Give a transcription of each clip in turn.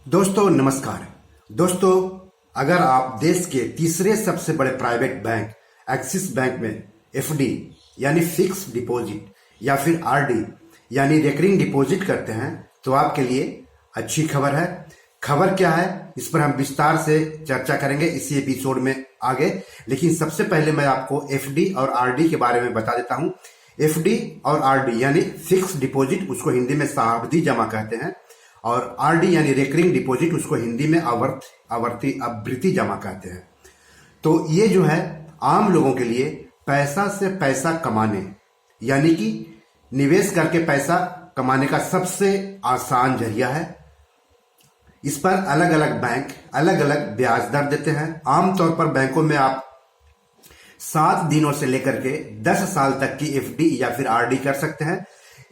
दोस्तों नमस्कार। दोस्तों, अगर आप देश के तीसरे सबसे बड़े प्राइवेट बैंक एक्सिस बैंक में एफडी यानी फिक्स डिपॉजिट या फिर आरडी यानी रेकरिंग डिपॉजिट करते हैं तो आपके लिए अच्छी खबर है। खबर क्या है, इस पर हम विस्तार से चर्चा करेंगे इसी एपिसोड में आगे। लेकिन सबसे पहले मैं आपको एफडी और आरडी के बारे में बता देता हूं। एफडी और आरडी यानी फिक्स डिपॉजिट, उसको हिंदी में सावधि जमा कहते हैं, और आरडी यानी रेकरिंग डिपॉजिट, उसको हिंदी में आवृत्ति जमा कहते हैं। तो ये जो है आम लोगों के लिए पैसा से पैसा कमाने यानी कि निवेश करके पैसा कमाने का सबसे आसान जरिया है। इस पर अलग अलग बैंक अलग अलग ब्याज दर देते हैं। आमतौर पर बैंकों में आप 7 दिनों से लेकर के 10 साल तक की एफडी या फिर आरडी कर सकते हैं।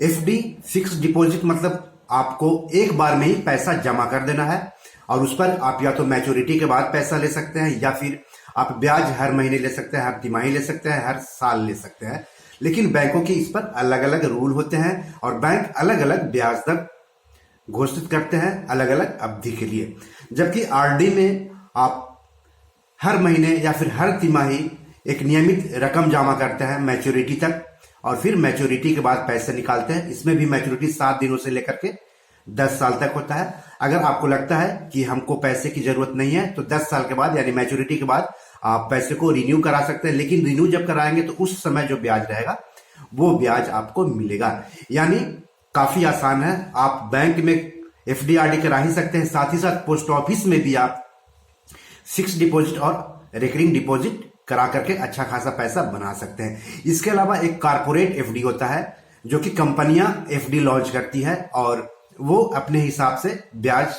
एफडी फिक्स डिपॉजिट मतलब आपको एक बार में ही पैसा जमा कर देना है और उस पर आप या तो मैच्योरिटी के बाद पैसा ले सकते हैं या फिर आप ब्याज हर महीने ले सकते हैं, हर तिमाही ले सकते हैं, हर साल ले सकते हैं। लेकिन बैंकों की इस पर अलग अलग रूल होते हैं और बैंक अलग अलग ब्याज दर घोषित करते हैं अलग अलग अवधि के लिए। जबकि आरडी में आप हर महीने या फिर हर तिमाही एक नियमित रकम जमा करते हैं मैच्योरिटी तक और फिर मैच्योरिटी के बाद पैसे निकालते हैं। इसमें भी मैच्योरिटी 7 दिनों से लेकर के 10 साल तक होता है। अगर आपको लगता है कि हमको पैसे की जरूरत नहीं है तो 10 साल के बाद यानी मैच्योरिटी के बाद आप पैसे को रिन्यू करा सकते हैं। लेकिन रिन्यू जब कराएंगे तो उस समय जो ब्याज रहेगा वो ब्याज आपको मिलेगा। यानी काफी आसान है। आप बैंक में एफडी आरडी करा ही सकते हैं, साथ ही साथ पोस्ट ऑफिस में भी आप फिक्स डिपॉजिट और रेकरिंग डिपॉजिट करा करके अच्छा खासा पैसा बना सकते हैं। इसके अलावा एक कारपोरेट एफडी होता है जो कि कंपनियां एफडी लॉन्च करती है और वो अपने हिसाब से ब्याज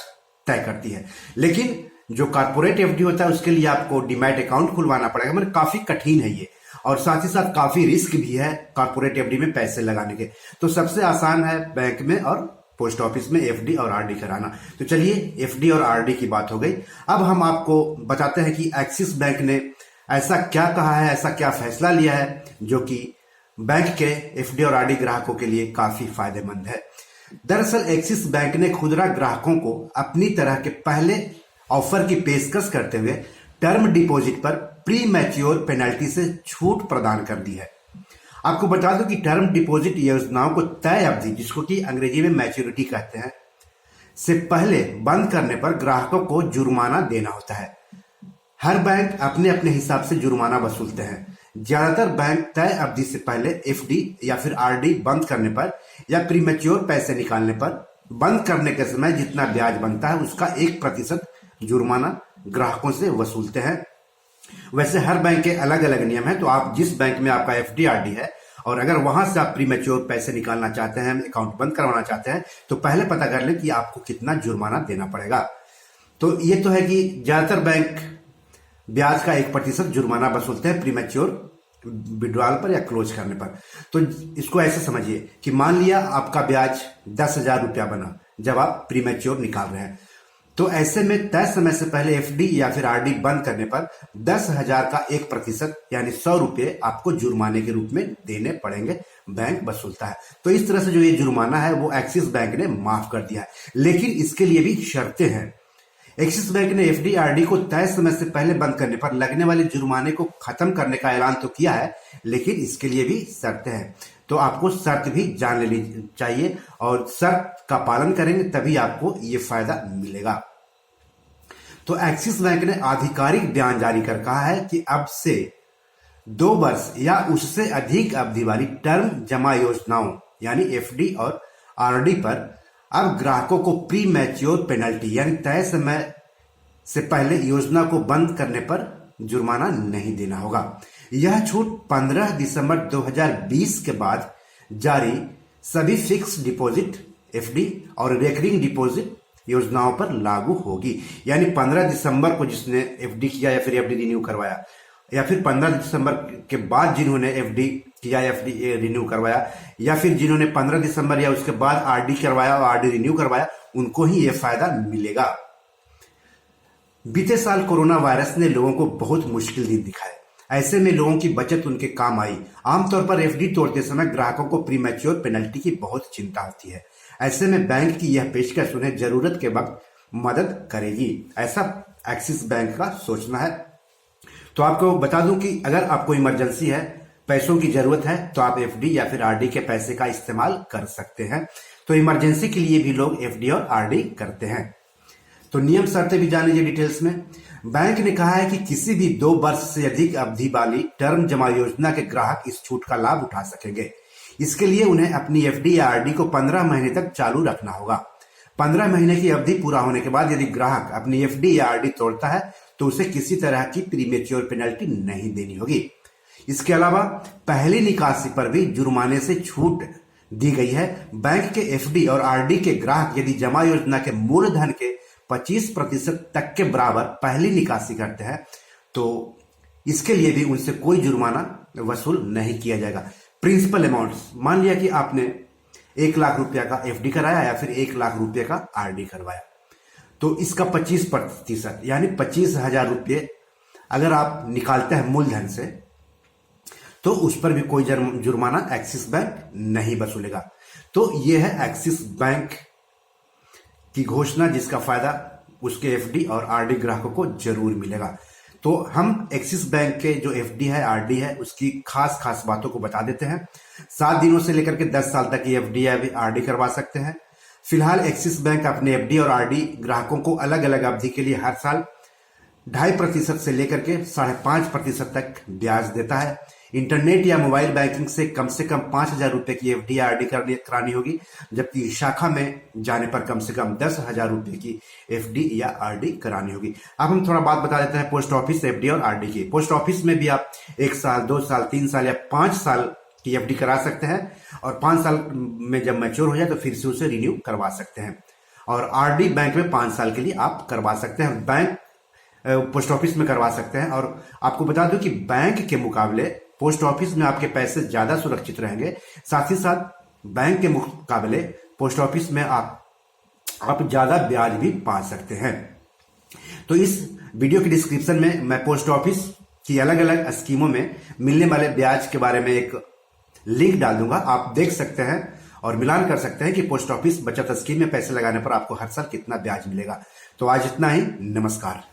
तय करती है। लेकिन जो कारपोरेट एफडी होता है उसके लिए आपको डीमैट अकाउंट खुलवाना पड़ेगा, मतलब काफी कठिन है ये और साथ ही साथ काफी रिस्क भी है कारपोरेट एफडी में पैसे लगाने के। तो सबसे आसान है बैंक में और पोस्ट ऑफिस में एफडी और आरडी कराना। तो चलिए एफडी और आरडी की बात हो गई। अब हम आपको बताते हैं कि एक्सिस बैंक ने ऐसा क्या कहा है, ऐसा क्या फैसला लिया है जो कि बैंक के एफडी और आरडी ग्राहकों के लिए काफी फायदेमंद है। दरअसल एक्सिस बैंक ने खुदरा ग्राहकों को अपनी तरह के पहले ऑफर की पेशकश करते हुए टर्म डिपॉजिट पर प्री मैच्योर पेनल्टी से छूट प्रदान कर दी है। आपको बता दूं कि टर्म डिपॉजिट योजनाओं को तय अवधि, जिसको कि अंग्रेजी में मैच्योरिटी कहते हैं, से पहले बंद करने पर ग्राहकों को जुर्माना देना होता है। हर बैंक अपने अपने हिसाब से जुर्माना वसूलते हैं। ज्यादातर बैंक तय अवधि से पहले एफडी या फिर आरडी बंद करने पर या प्रीमेच्योर पैसे निकालने पर बंद करने के समय जितना ब्याज बनता है उसका 1% जुर्माना ग्राहकों से वसूलते हैं। वैसे हर बैंक के अलग अलग नियम है, तो आप जिस बैंक में आपका एफडी आरडी है और अगर वहां से आप प्रीमेच्योर पैसे निकालना चाहते हैं, अकाउंट बंद करवाना चाहते हैं, तो पहले पता कर लें कि आपको कितना जुर्माना देना पड़ेगा। तो ये तो है कि ज्यादातर बैंक ब्याज का 1% जुर्माना वसूलते हैं प्रीमेच्योर विड्रॉल पर या क्लोज करने पर। तो इसको ऐसे समझिए कि मान लिया आपका ब्याज 10,000 रुपया बना जब आप प्रीमेच्योर निकाल रहे हैं, तो ऐसे में तय समय से पहले एफडी या फिर आरडी बंद करने पर 10,000 का 1% यानी 100 रुपये आपको जुर्माने के रूप में देने पड़ेंगे, बैंक वसूलता है। तो इस तरह से जो ये जुर्माना है वो एक्सिस बैंक ने माफ कर दिया है। लेकिन इसके लिए भी शर्तें हैं। एक्सिस बैंक ने एफडी आरडी को तय समय से पहले बंद करने पर लगने वाले जुर्माने को खत्म करने का ऐलान तो किया है, लेकिन इसके लिए भी शर्तें हैं। तो आपको शर्त भी जान लेनी चाहिए और शर्त का पालन करेंगे तभी आपको ये फायदा मिलेगा। तो एक्सिस बैंक ने आधिकारिक बयान जारी कर कहा है कि अब से 2 वर्ष या उससे अधिक अवधि वाली टर्म जमा योजनाओं यानी एफडी और आरडी पर अब ग्राहकों को प्री मैच्योर पेनल्टी यानी तय समय से पहले योजना को बंद करने पर जुर्माना नहीं देना होगा। यह छूट 15 दिसंबर 2020 के बाद जारी सभी फिक्स डिपॉजिट एफडी और रेकरिंग डिपॉजिट योजनाओं पर लागू होगी। यानी 15 दिसंबर को जिसने एफडी किया या फिर एफडी रिन्यू करवाया, या फिर 15 दिसंबर के बाद जिन्होंने एफडी किया या एफडी रिन्यू करवाया, या फिर जिन्होंने 15 दिसंबर या उसके बाद आरडी करवाया और आरडी रिन्यू करवाया, उनको ही यह फायदा मिलेगा। बीते साल कोरोना वायरस ने लोगों को बहुत मुश्किल दिन दिखाए। ऐसे में लोगों की बचत उनके काम आई। आमतौर पर एफडी तोड़ते समय ग्राहकों को प्रीमैच्योर पेनल्टी की बहुत चिंता होती है। ऐसे में बैंक की यह पेशकश उन्हें जरूरत के वक्त मदद करेगी, ऐसा एक्सिस बैंक का सोचना है। तो आपको बता दूं कि अगर आपको इमरजेंसी है, पैसों की जरूरत है, तो आप एफडी या फिर आरडी के पैसे का इस्तेमाल कर सकते हैं। तो इमरजेंसी के लिए भी लोग एफडी और आरडी करते हैं। तो नियम शर्तें भी जान लीजिए डिटेल्स में। बैंक ने कहा है कि किसी भी 2 वर्ष से अधिक अवधि वाली टर्म जमा योजना के ग्राहक इस छूट का लाभ उठा सकेंगे। इसके लिए उन्हें अपनी एफडी या आरडी को 15 महीने तक चालू रखना होगा। 15 महीने की अवधि पूरा होने के बाद यदि ग्राहक अपनी एफडी या आरडी तोड़ता है तो उसे किसी तरह की प्रीमेच्योर पेनल्टी नहीं देनी होगी। इसके अलावा पहली निकासी पर भी जुर्माने से छूट दी गई है। बैंक के एफडी और आरडी के ग्राहक यदि जमा योजना के मूलधन के 25% तक के बराबर पहली निकासी करते हैं तो इसके लिए भी उनसे कोई जुर्माना वसूल नहीं किया जाएगा। प्रिंसिपल अमाउंट, मान लिया कि आपने 1 लाख रुपया का एफडी कराया या फिर 1 लाख रुपये का आरडी करवाया, तो इसका 25% यानी 25,000 रुपये अगर आप निकालते हैं मूलधन से तो उस पर भी कोई जुर्माना एक्सिस बैंक नहीं वसूलेगा। तो यह है एक्सिस बैंक की घोषणा, जिसका फायदा उसके एफडी और आरडी ग्राहकों को जरूर मिलेगा। तो हम एक्सिस बैंक के जो एफडी है, आरडी है, उसकी खास बातों को बता देते हैं। 7 दिनों से लेकर के 10 साल तक ये एफडी या आरडी करवा सकते हैं। फिलहाल एक्सिस बैंक अपने एफडी और आरडी ग्राहकों को अलग अलग अवधि के लिए हर साल 2.5% से लेकर के 5.5% तक ब्याज देता है। इंटरनेट या मोबाइल बैंकिंग से कम 5,000 रुपए की एफडी या आरडी करानी होगी, जबकि शाखा में जाने पर कम से कम 10,000 रुपए की एफडी या आरडी करानी होगी। अब हम थोड़ा बात बता देते हैं पोस्ट ऑफिस एफडी और आरडी की। पोस्ट ऑफिस में भी आप 1 साल, 2 साल, 3 साल या 5 साल की एफडी करा सकते हैं और 5 साल में जब मैच्योर हो जाए तो फिर से उसे रिन्यू करवा सकते हैं। और आरडी बैंक में 5 साल के लिए आप करवा सकते हैं, बैंक पोस्ट ऑफिस में करवा सकते हैं। और आपको बता दूं कि बैंक के मुकाबले पोस्ट ऑफिस में आपके पैसे ज्यादा सुरक्षित रहेंगे, साथ ही साथ बैंक के मुकाबले पोस्ट ऑफिस में आप ज्यादा ब्याज भी पा सकते हैं। तो इस वीडियो के डिस्क्रिप्शन में मैं पोस्ट ऑफिस की अलग अलग स्कीमों में मिलने वाले ब्याज के बारे में एक लिंक डाल दूंगा, आप देख सकते हैं और मिलान कर सकते हैं कि पोस्ट ऑफिस बचत स्कीम में पैसे लगाने पर आपको हर साल कितना ब्याज मिलेगा। तो आज इतना ही, नमस्कार।